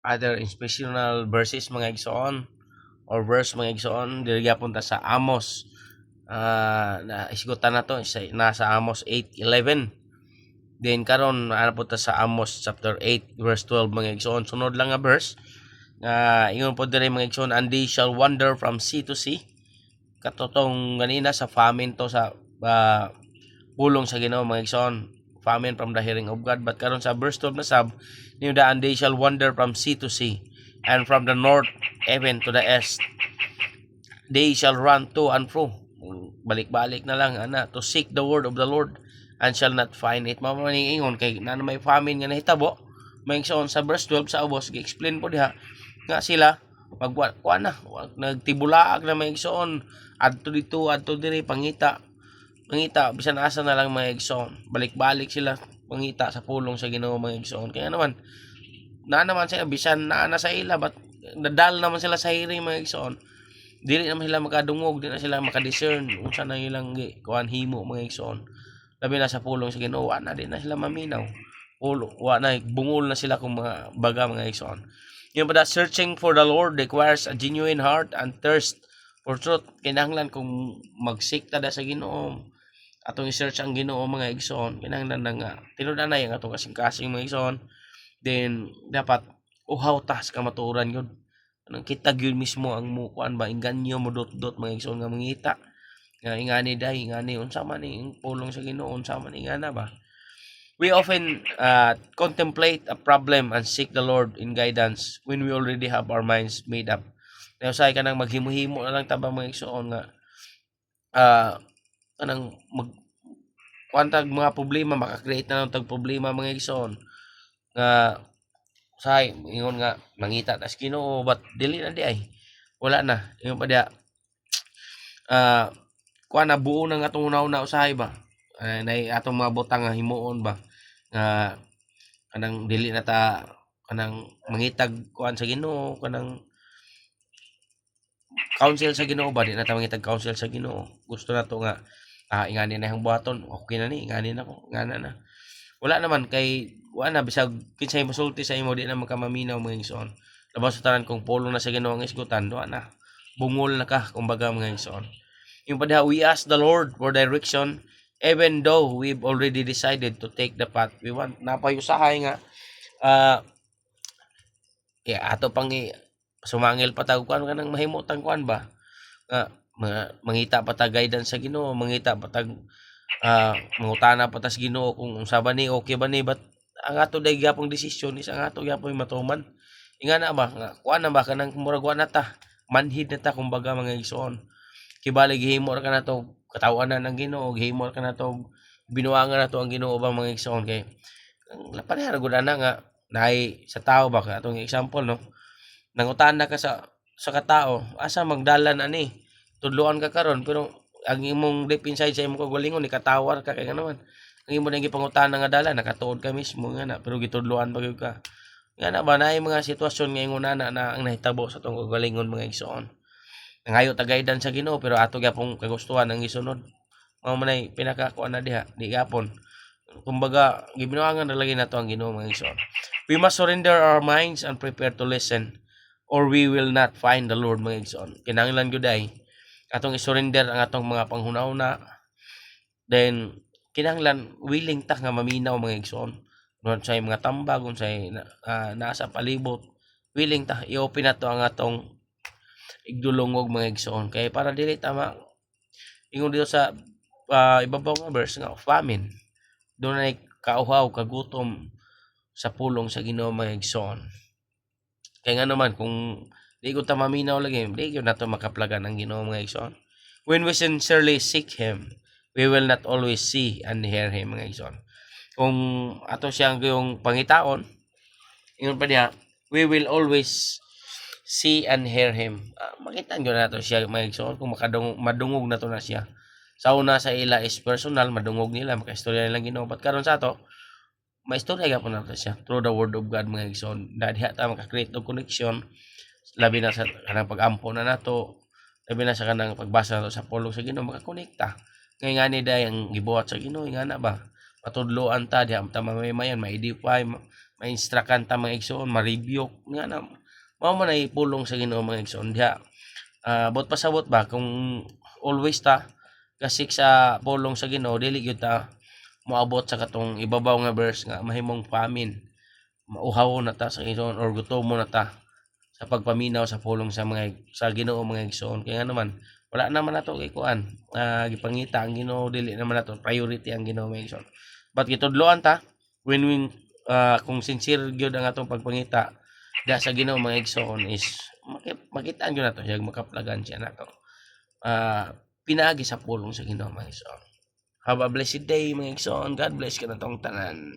other inspirational verses mga igsoon or verse mga igsoon diri gyapon ta sa Amos. Na isgutan na to nasa Amos 8:11. Then karon ano po ta sa Amos chapter 8 verse 12 mga igsoon. Sunod lang nga verse. Ingon po diri mga igsoon, and they shall wander from sea to sea. Katotong ganina sa famine to sa pulong sa Ginoo mga igsoon. Famine from the hearing of God. But karon sa verse 12 na sab, and they shall wander from sea to sea, and from the north even to the east. They shall run to and fro. Balik-balik na lang to seek the word of the Lord and shall not find it. Mamaning ingon kay na may famine nga nahitabo. May igsoon sa verse 12 sa ubos gi-explain po diha nga sila magkuan na nagtibulaag na may igsoon adto dito adto diri pangita bisan asa na lang mga igsoon. Balik-balik sila pangita sa pulong sa Ginoo mga igsoon. Kaya naman sila bisan na sa ila but nadal naman sila sa hiring mga igsoon. Dili naman sila makadungog, dili na sila makadiscern unsa na ilang kuan himo mga igsoon. Labi na sa pulong sa Ginoo, na din na sila maminaw. Bungol na sila kung mga baga mga igsoon. Yung pada searching for the Lord requires a genuine heart and thirst for truth. Kinahanglan kung mag-seek tada sa Ginoo, atong i-search ang Ginoo mga igsoon, kinahanglan na nga tinud-anay ang atong kasing-kasing mga igsoon. Then dapat uhaw tas kamatuoran yun. Anong kita gyud mismo ang mukuan ba inganyo mo dot mga igsoon nga mangita. Nga ingani unsa man ning pulong sa Ginoo, unsa man ingana ba. We often contemplate a problem and seek the Lord in guidance when we already have our minds made up. Kaya usay ka nang maghimo-himo na lang tabang mga igsoon nga kanang kuantag mga problema, maka-create na lang tag problema mga igsoon nga say ingon nga mangita tas Ginoo but dili na di ay wala na ingon pa dia kuan na buo nang atong una-una usahay ba nay atong mga butang nga himuon ba nga kanang dili na ta kanang mangitag kuan sa Ginoo, kanang counsel sa Ginoo ba di na ta mangitag counsel sa Ginoo. Gusto na to nga ingani na yung buhaton, okay na ni ingani na ko ngana na wala naman kay wala bisag kinsay mosulti sa imo di na magkamaminaw mga igsoon. Labas sa tanan kung pulong na sa Ginoo ang isgutan do na bungol na ka kumbaga mga igsoon. Yung padha we ask the Lord for direction even though we've already decided to take the path we want. Napayusahay nga ato pang sumangil patag kuan kanang mahimutang kuan ba mangita patag guidance sa Ginoo, mangita patag mangutana pa tas Ginoo kung unsa ba ni okay ba ni but ang ato day gyapong desisyon is ang ato gyapong matuman. Ingana ba nga kuan na ba kanang murag wa na ta manhid na ta kumbaga mga igsoon. Kibali gihimo ra kana to katawanan ng Ginoo, gihimo ra kana to binuangan na to ang Ginoo ba mga igsoon kay laparehara gud ana nga naay sa tao ba atong example no. Nangutana ka sa katao asa magdalan ani tudloan ka karon pero ang imong deep inside sa imong kagalingon ni katawar ka kay naman ang imo nang gipangutana nga dala nakatuod ka mismo nga na pero gitudloan ba gyud ka nga na ba naay mga sitwasyon nga ingon na ang nahitabo sa tong kagalingon mga igsoon nangayo ta guidance sa Ginoo pero ato gyapong kagustuhan ang isunod mao man ay pinakakuan na diha di gyapon kumbaga gibinuangan ra lagi nato ang Ginoo mga igsoon. We must surrender our minds and prepare to listen or we will not find the Lord mga igsoon. Kinahanglan gyud ay atong i-surrender ang atong mga panghuna-una then kinahanglan willing ta nga maminaw mga igsoon unsay mga tambag unsay nasa palibot willing ta i-open nato ang atong igdulongog mga igsoon kay para dili tama ingon dito sa ibabaw nga verse nga famine dunay kauhaw kagutom sa pulong sa Ginoo mga igsoon kay nga naman kung di ko ta maminaw lagi, di ko na to makaplagan ang Ginoo mga igsoon. When we sincerely seek Him, we will not always see and hear Him mga igsoon. Kung ato siyang yung pangitaon, yun pa diya, we will always see and hear Him. Makita nyo na to siya mga igsoon, kung madungog na to na siya. Sa una sa ila is personal, madungog nila, makaistorya nilang Ginoo. But karon sa ato, maistorya ka po na to siya through the Word of God mga igsoon. Dadiha ta maka-create og connection labi na sa kanang pag-ampo na nato labi na sa kanang pagbasa nato sa pulong sa Ginoo makakonekta ngay nga ni day ang gibuhat sa Ginoo nga na ba matudloan ta diha ta mamay-mayan ma-edify ma-instruct ta mga igsoon, ma-rebuke nga na mao man ay pulong sa Ginoo mga igsoon diha. Bot pasabot ba kung always ta kasik sa pulong sa Ginoo dili gyud ta moabot sa katong ibabaw nga verse nga mahimong famine, mauhaw na ta sa igsoon or gutom na ta sa pagpaminaw sa pulong sa Ginoo mga igsoon. Kaya nga naman wala naman nato kay kuan gipangita ang Ginoo, dili naman nato priority ang Ginoo mga igsoon. But gitudloan ta when kung sincere gyud ang atong pagpangita da sa Ginoo mga igsoon is makitaan gyud nato siya, makaplagan siya nato pinaagi sa pulong sa Ginoo mga igsoon. Have a blessed day mga igsoon. God bless ka na tong tanan.